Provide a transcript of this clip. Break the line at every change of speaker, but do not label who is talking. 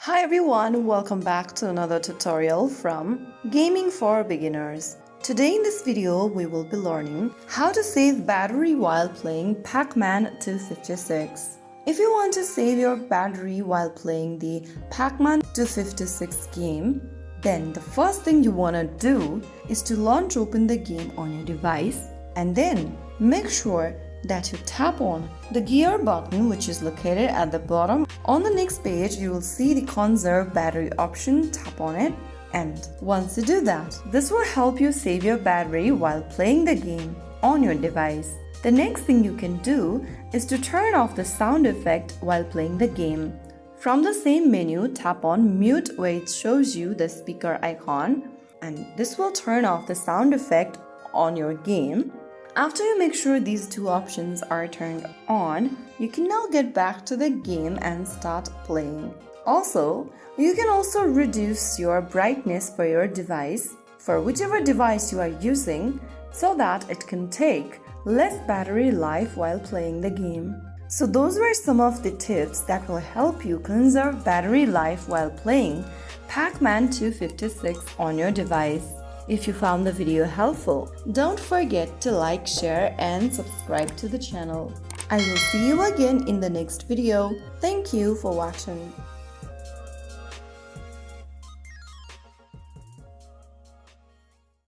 Hi everyone, welcome back to another tutorial from Gaming for Beginners. Today in this video, we will be learning how to save battery while playing PAC-MAN 256. If you want to save your battery while playing the PAC-MAN 256 game, then the first thing you want to do is to launch open the game on your device and then make sure that you tap on the gear button which is located at the bottom. On the next page, you will see the conserve battery option. Tap on it, and once you do that, this will help you save your battery while playing the game on your device. The next thing you can do is to turn off the sound effect while playing the game. From the same menu, tap on mute where it shows you the speaker icon, and this will turn off the sound effect on your game. After you make sure these two options are turned on, you can now get back to the game and start playing. Also, you can also reduce your brightness for your device, for whichever device you are using, so that it can take less battery life while playing the game. So those were some of the tips that will help you conserve battery life while playing PAC-MAN 256 on your device. If you found the video helpful, don't forget to like, share and subscribe to the channel. I will see you again in the next video. Thank you for watching.